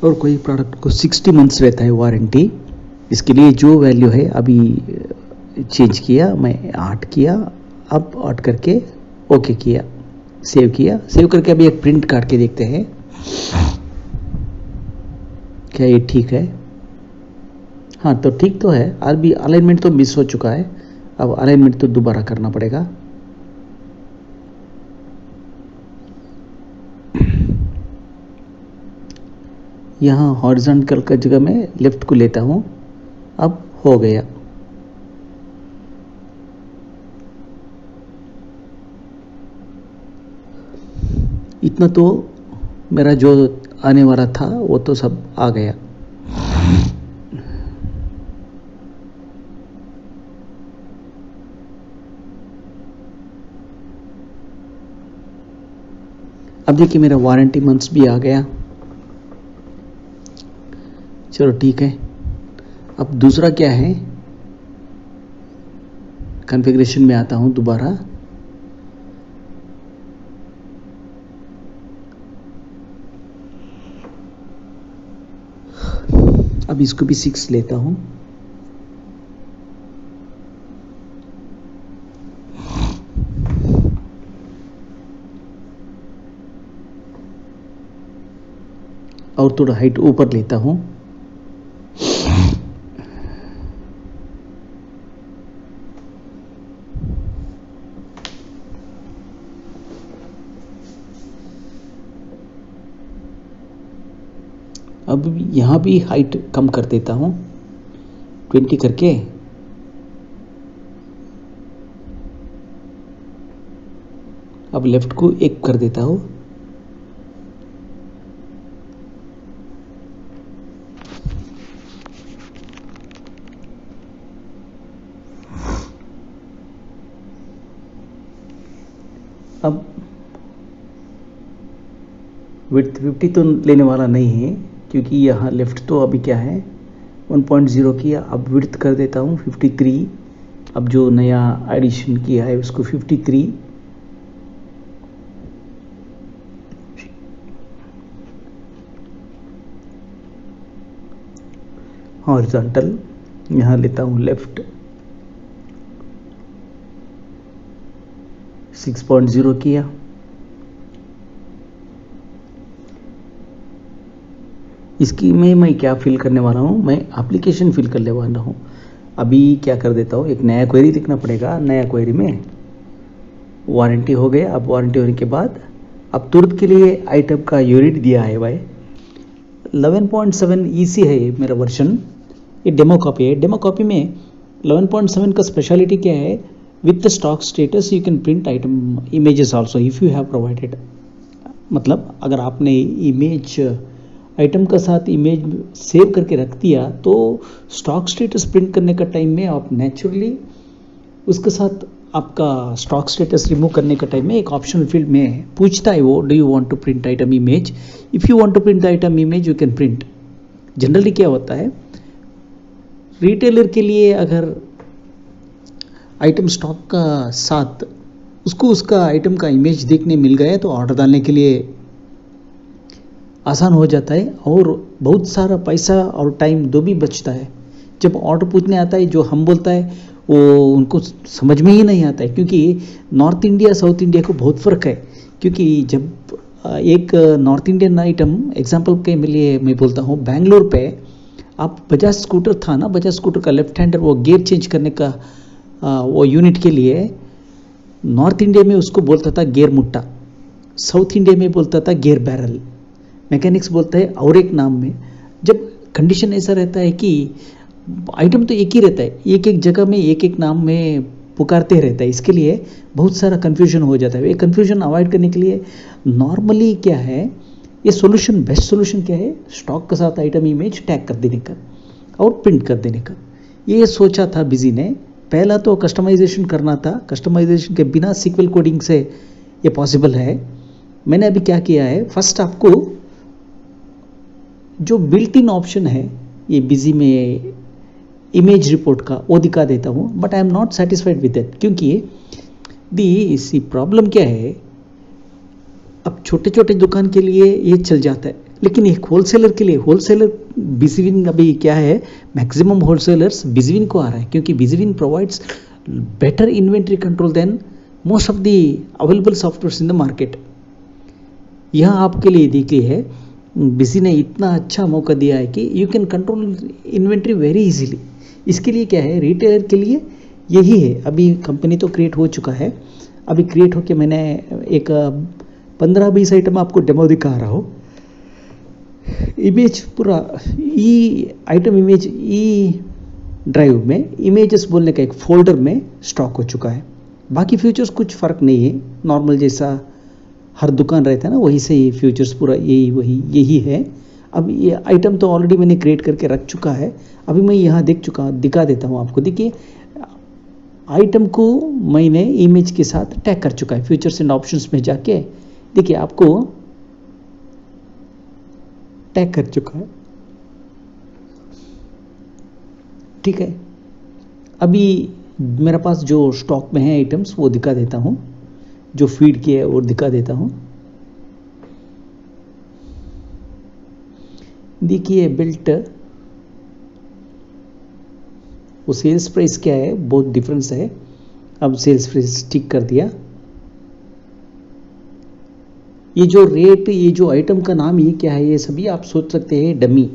और कोई प्रोडक्ट को 60 मंथ्स रहता है वारंटी। इसके लिए जो वैल्यू है अभी चेंज किया, मैं 8 किया, अब 8 करके ओके किया, सेव किया। सेव करके अभी एक प्रिंट काट के देखते हैं क्या ये ठीक है। हाँ तो ठीक तो है, अभी अलाइनमेंट तो मिस हो चुका है, अब अलाइनमेंट तो दोबारा करना पड़ेगा। यहाँ हॉरिजॉन्टल का जगह में लेफ्ट को लेता हूँ, अब हो गया। इतना तो मेरा जो आने वाला था वो तो सब आ गया। अब देखिए मेरा वारंटी मंथ्स भी आ गया। चलो ठीक है। अब दूसरा क्या है, कॉन्फ़िगरेशन में आता हूं दोबारा। अब इसको भी 6 लेता हूं। और थोड़ा हाइट ऊपर लेता हूं। अब यहाँ भी हाइट कम कर देता हूँ 20 करके। अब लेफ्ट को 1 कर देता हूँ। अब विड्थ 50 तो लेने वाला नहीं है क्योंकि यहाँ लेफ्ट तो अभी क्या है 1.0 किया। अब विड्थ कर देता हूँ 53। अब जो नया एडिशन किया है उसको 53। हॉरिजॉन्टल यहाँ लेता हूँ लेफ्ट 6.0 किया। इसकी में मैं क्या फिल करने वाला हूँ, मैं एप्लीकेशन फिल करने वाला हूँ। अभी क्या कर देता हूँ, एक नया क्वेरी लिखना पड़ेगा। नया क्वेरी में वारंटी हो गया। अब वारंटी होने के बाद अब तुरंत के लिए आइटम का यूनिट दिया है भाई 11.7 EC है मेरा वर्जन। ये डेमो कॉपी है। डेमो कॉपी में 11.7 का स्पेशलिटी क्या है, with the stock status you can print item images also if you have provided. मतलब अगर आपने इमेज आइटम का साथ इमेज सेव करके रख दिया तो स्टॉक स्टेटस प्रिंट करने का टाइम में आप नेचुरली उसके साथ आपका स्टॉक स्टेटस रिमूव करने का टाइम में एक ऑप्शनल फील्ड में पूछता है वो, do you want to print item image? If you want to print the item image you can print. Generally क्या होता है, रिटेलर के लिए अगर आइटम स्टॉक का साथ उसको उसका आइटम का इमेज देखने मिल गया तो ऑर्डर डालने के लिए आसान हो जाता है और बहुत सारा पैसा और टाइम दो भी बचता है। जब ऑर्डर पूछने आता है जो हम बोलता है वो उनको समझ में ही नहीं आता है, क्योंकि नॉर्थ इंडिया साउथ इंडिया को बहुत फ़र्क है। क्योंकि जब एक नॉर्थ इंडियन आइटम एग्जांपल के लिए मैं बोलता हूँ, बेंगलोर पे आप बजाज स्कूटर था ना, बजाज स्कूटर का लेफ्ट हैंडर वो गियर चेंज करने का वो यूनिट के लिए नॉर्थ इंडिया में उसको बोलता था गियर मुट्टा, साउथ इंडिया में बोलता था गियर बैरल, मैकेनिक्स बोलता है और एक नाम में। जब कंडीशन ऐसा रहता है कि आइटम तो एक ही रहता है, एक एक जगह में एक एक नाम में पुकारते रहता है, इसके लिए बहुत सारा कन्फ्यूजन हो जाता है। ये कन्फ्यूजन अवॉइड करने के लिए नॉर्मली क्या है, ये सोल्यूशन, बेस्ट सोल्यूशन क्या है, स्टॉक के साथ आइटम इमेज टैग कर देने का और प्रिंट कर देने का। ये सोचा था बिजी ने। पहला तो कस्टमाइजेशन करना था, कस्टमाइजेशन के बिना सीक्वल कोडिंग से ये पॉसिबल है। मैंने अभी क्या किया है, फर्स्ट आपको जो बिल्ट इन ऑप्शन है ये बिजी में इमेज रिपोर्ट का वो दिखा देता हूँ, but I am not satisfied with that. क्योंकि दी इसी प्रॉब्लम क्या है, अब छोटे छोटे दुकान के लिए ये चल जाता है, लेकिन एक होलसेलर के लिए, होलसेलर बिजविन अभी क्या है, मैक्सिमम होलसेलर्स बिजविन को आ रहा है, क्योंकि Bizwin provides better inventory control than most of the available software in the market. यह आपके लिए देखिए है, बिजी ने इतना अच्छा मौका दिया है कि you can control inventory very easily. इसके लिए क्या है, रिटेलर के लिए यही है। अभी कंपनी तो क्रिएट हो चुका है, अभी क्रिएट होके मैंने एक 15-20 आइटम आपको डेमो दिखा रहा हूँ। इमेज पूरा ई आइटम इमेज ई ड्राइव में इमेजेस बोलने का एक फोल्डर में स्टॉक हो चुका है। बाकी फीचर्स कुछ फ़र्क नहीं है, नॉर्मल जैसा हर दुकान रहता है ना वही से ही फीचर्स पूरा यही है। अब ये आइटम तो ऑलरेडी मैंने क्रिएट करके रख चुका है, अभी मैं यहाँ दिखा देता हूँ आपको। देखिए आइटम को मैंने इमेज के साथ टैग कर चुका है। फीचर्स एंड ऑप्शंस में जाके देखिए आपको टैग कर चुका है, ठीक है। अभी मेरे पास जो स्टॉक में है आइटम्स वो दिखा देता हूँ, जो फीड किए वो दिखा देता हूँ। देखिए बिल्ट वो सेल्स प्राइस क्या है, बहुत डिफरेंस है। अब सेल्स प्राइस टिक कर दिया। ये जो रेट, ये जो आइटम का नाम ये क्या है, ये सभी आप सोच सकते हैं डमी।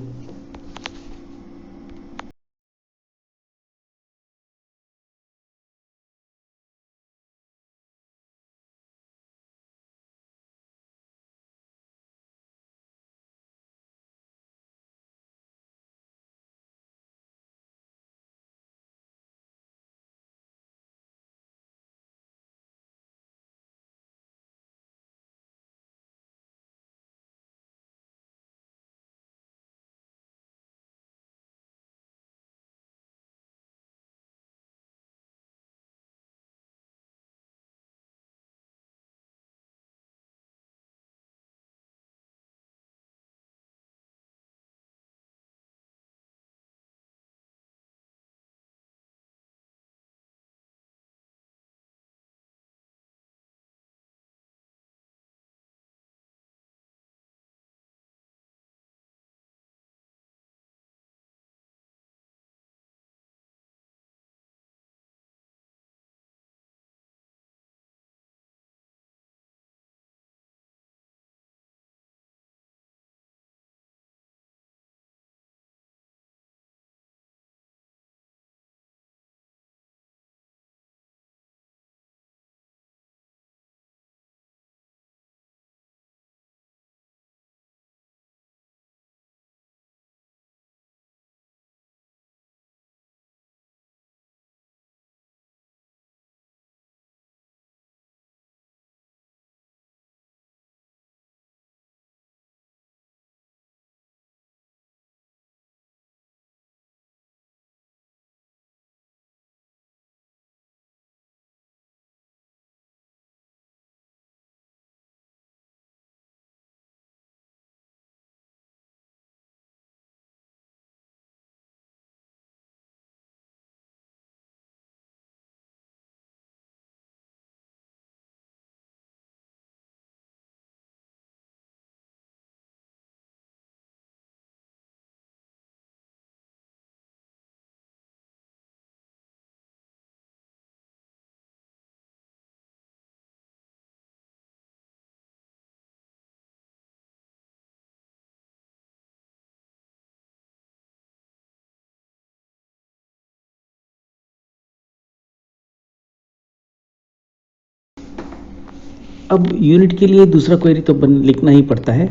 अब यूनिट के लिए दूसरा क्वेरी तो लिखना ही पड़ता है।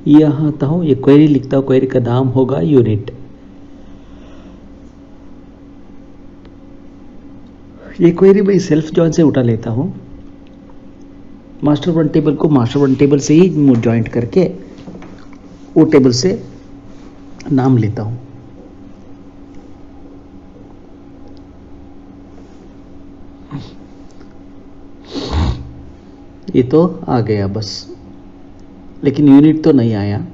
यहाँ आता हूँ, ये क्वेरी लिखता हूँ, क्वेरी का नाम होगा यूनिट। ये क्वेरी मैं सेल्फ जॉइन से उठा लेता हूँ। मास्टर वन टेबल को मास्टर वन टेबल से ही ज्वाइंट करके वो टेबल से नाम लेता हूँ। ये तो आ गया बस, लेकिन यूनिट तो नहीं आया।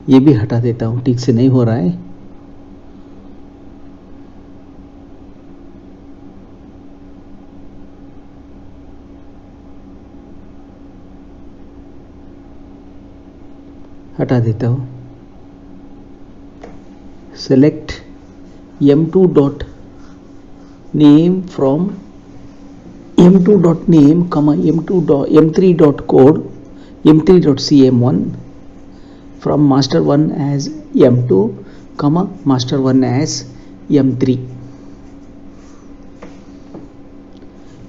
ये भी हटा देता हूँ, ठीक से नहीं हो रहा है। हटा देता हूँ। Select m2 dot name from m2 dot name comma m2 dot m3 dot code m3 dot cm1 from master 1 as m2 comma master 1 as m3,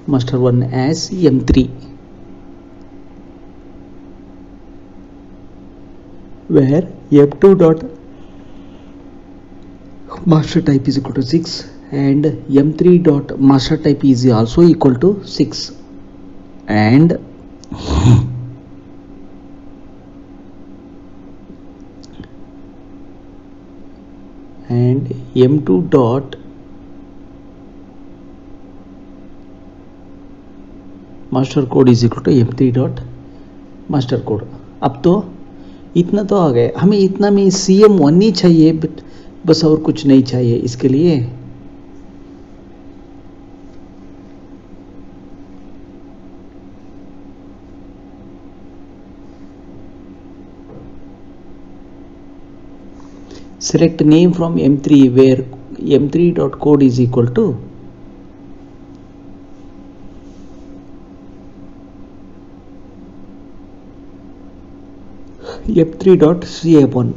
master 1 as m3, where m2 dot master type is equal to 6 and m3 dot master type is also equal to 6 and m2 dot master code is equal to m3 dot master code। अब तो इतना तो आ गया, हमें इतना में cm1 ही चाहिए बस, और कुछ नहीं चाहिए इसके लिए। Select name from m3 where m3 dot code is equal to m3 dot cm1।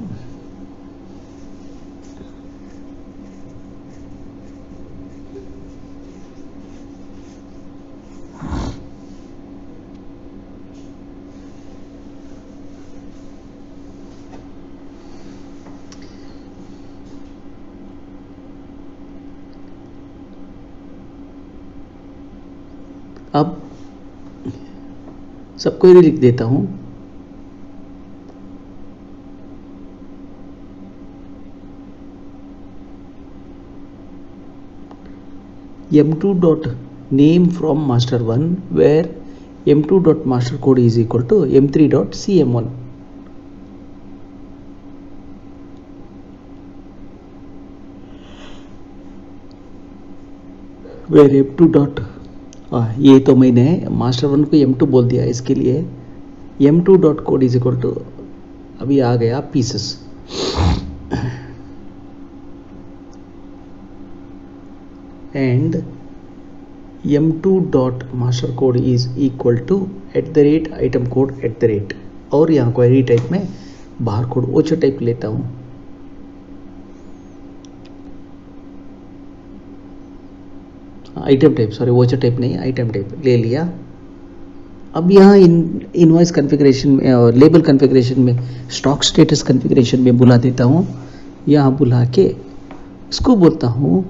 अब सबको ही लिख देता हूं। m2 dot name from master 1 where m2 dot master code is equal to m3 dot cm1, where m2 dot ये तो मैंने master 1 को m2 बोल दिया, इसके लिए m2 dot code is equal to अभी आ गया pieces. And m2 dot master code is equal to @ item code @ और यहाँ क्वेरी टाइप में बाहर कोड ओचर टाइप लेता हूँ। Item type, sorry voucher type नहीं, आइटम टाइप ले लिया। अब यहाँ इनवॉइस कॉन्फ़िगरेशन में और लेबल कॉन्फ़िगरेशन में स्टॉक स्टेटस कॉन्फ़िगरेशन में बुला देता हूँ। यहाँ बुला के इसको बोलता हूँ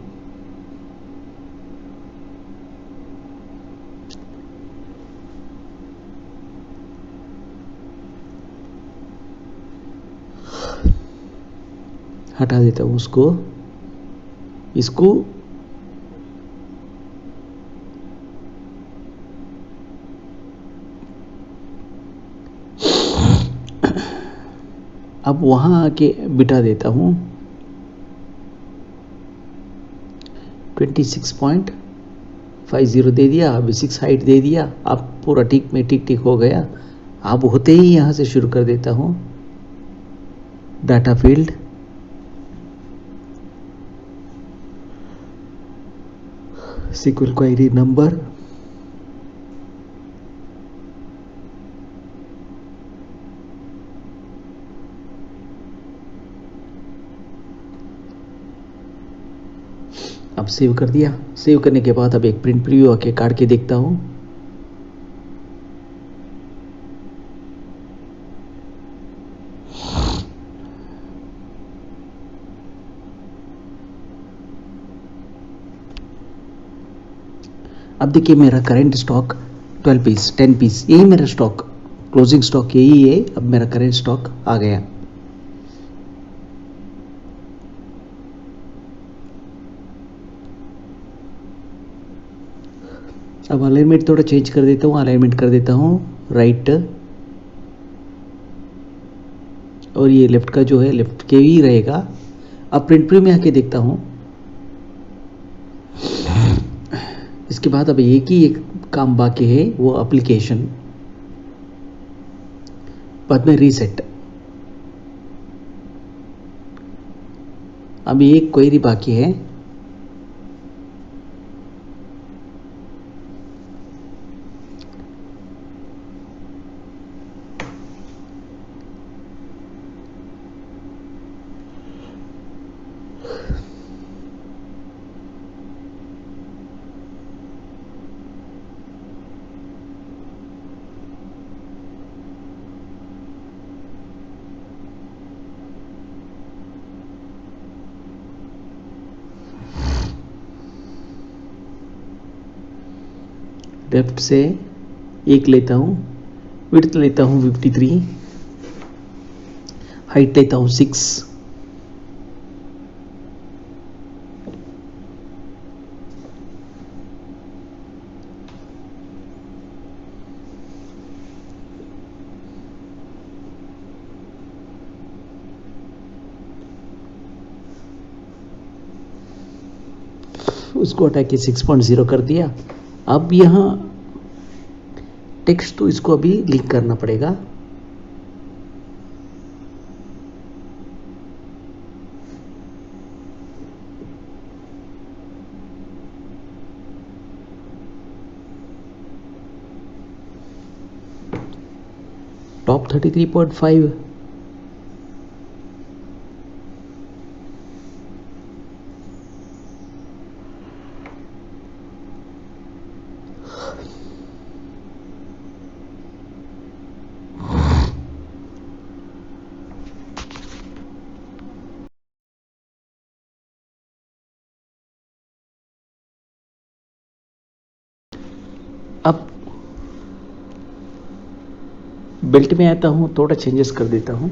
हटा देता हूँ उसको, इसको अब वहां आके बिठा देता हूं 26.50 दे दिया, अभी 6 हाइट दे दिया। अब पूरा ठीक में ठीक हो गया। अब होते ही यहां से शुरू कर देता हूं data field, SQL query number, अब सेव कर दिया। सेव करने के बाद अब एक प्रिंट प्रीव्यू आके काट के देखता हूँ। अब देखिए मेरा करंट स्टॉक 12 पीस 10 पीस यही मेरा स्टॉक, क्लोजिंग स्टॉक यही है। अब मेरा करंट स्टॉक आ गया। अब अलाइनमेंट थोड़ा चेंज कर देता हूँ, अलाइनमेंट कर देता हूँ राइट, और ये लेफ्ट का जो है लेफ्ट के ही रहेगा। अब प्रिंट प्रीव्यू में आके देखता हूँ। इसके बाद अब एक काम बाकी है, वो एप्लीकेशन, बाद में रीसेट। अब एक क्वेरी बाकी है। लेफ्ट से एक लेता हूँ, विड्थ लेता हूँ 53, हाइट लेता हूँ 6, उसको हटा के 6.0 कर दिया। अब यहाँ टेक्स्ट तो इसको अभी लिंक करना पड़ेगा। टॉप 33.5, अब बेल्ट में आता हूं, थोड़ा चेंजेस कर देता हूं।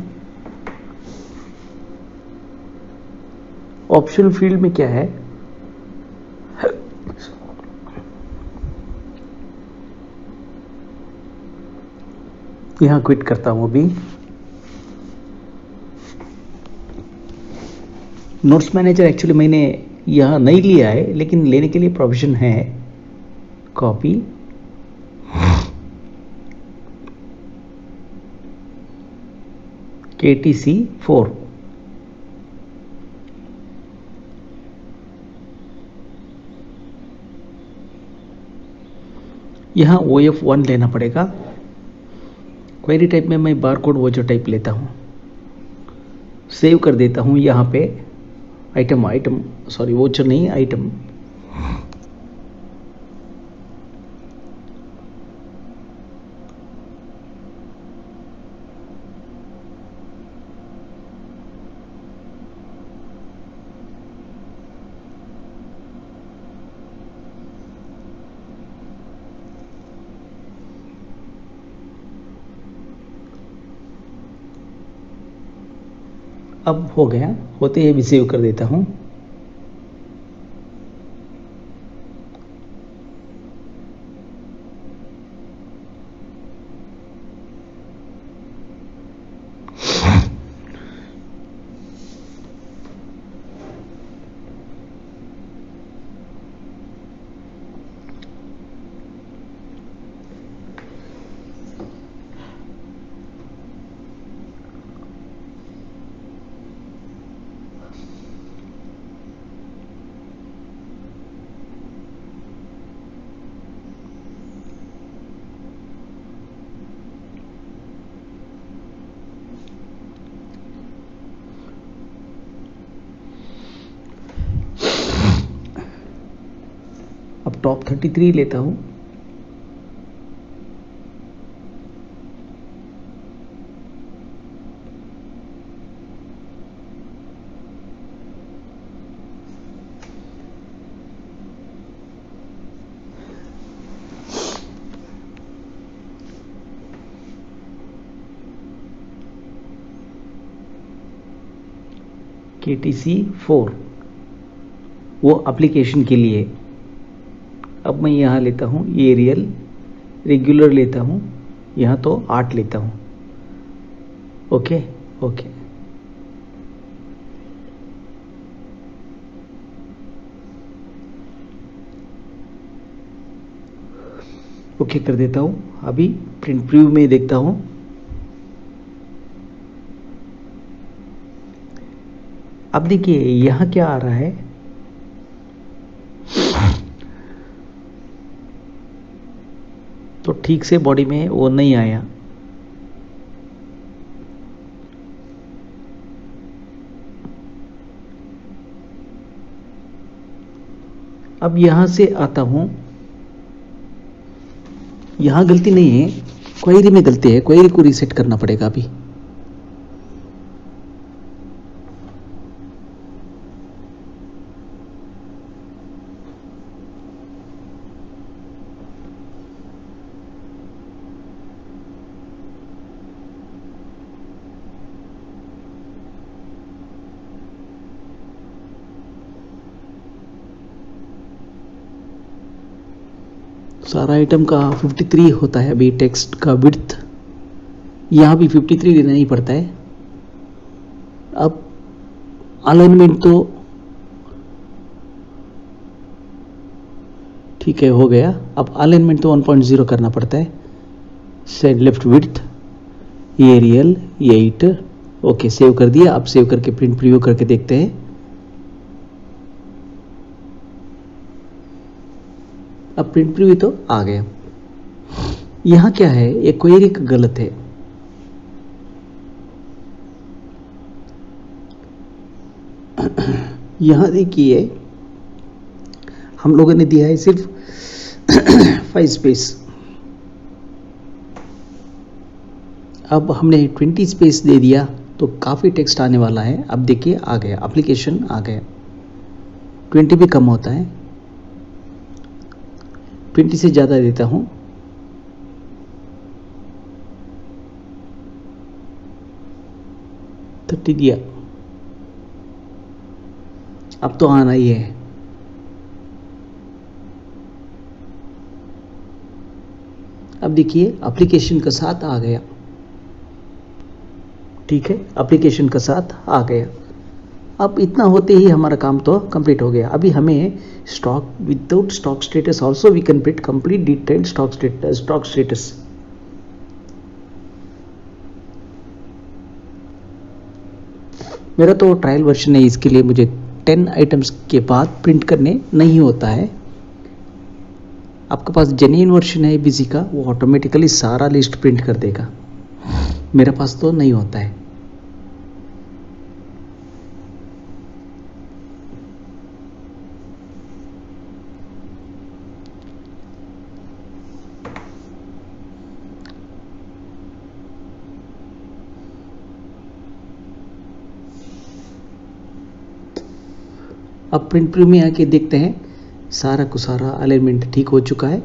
ऑप्शनल फील्ड में क्या है, यहां क्विट करता हूं अभी। नोट्स मैनेजर एक्चुअली मैंने यहां नहीं लिया है, लेकिन लेने के लिए प्रोविजन है। कॉपी, KTC 4, यहाँ OF1 लेना पड़ेगा। क्वेरी टाइप में मैं बारकोड वो जो टाइप लेता हूँ, सेव कर देता हूँ यहाँ पे। आइटम सॉरी वोचर नहीं, आइटम। अब हो गया, होते ही भी सेव कर देता हूँ। टॉप 33 लेता हूँ। KTC 4 वो एप्लीकेशन के लिए। अब मैं यहाँ लेता हूँ एरियल, रेगुलर लेता हूँ, यहाँ तो 8 लेता हूँ। ओके ओके, ओके कर देता हूँ। अभी प्रिंट प्रीव्यू में देखता हूँ। अब देखिए यहाँ क्या आ रहा है, तो ठीक से बॉडी में वो नहीं आया। अब यहां से आता हूं, यहां गलती नहीं है, क्वेरी में गलती है, क्वेरी को रीसेट करना पड़ेगा अभी। सारा आइटम का 53 होता है अभी टेक्स्ट का विड्थ, यहाँ भी 53 लेना ही पड़ता है। अब अलाइनमेंट तो ठीक है, हो गया। अब अलाइनमेंट तो 1.0 करना पड़ता है। Set left width Arial 8, okay save कर दिया। अब सेव करके प्रिंट प्रीव्यू करके देखते हैं। अब प्रिंट प्रीव्यू तो आ गया। यहां क्या है, एक क्वेरी गलत है। यहां देखिए हम लोगों ने दिया है सिर्फ 5 स्पेस, अब हमने 20 स्पेस दे दिया तो काफी टेक्स्ट आने वाला है। अब देखिए आ गया, एप्लीकेशन आ गया। 20 भी कम होता है, 20 से ज्यादा देता हूं। थर्टी दिया, अब तो आना ही है। अब देखिए एप्लीकेशन का साथ आ गया, ठीक है, एप्लीकेशन का साथ आ गया। अब इतना होते ही हमारा काम तो कंप्लीट हो गया। अभी हमें stock without stock status also we can print complete detailed stock status. मेरा तो ट्रायल वर्जन है, इसके लिए मुझे 10 आइटम्स के बाद प्रिंट करने नहीं होता है। आपके पास जेन्युइन वर्जन है बिजी का, वो ऑटोमेटिकली सारा लिस्ट प्रिंट कर देगा। मेरे पास तो नहीं होता है। अब प्रिंट प्रीव्यू में आके देखते हैं, सारा को सारा अलाइनमेंट ठीक हो चुका है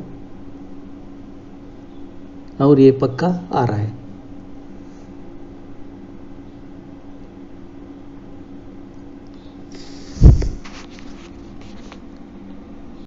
और ये पक्का आ रहा है।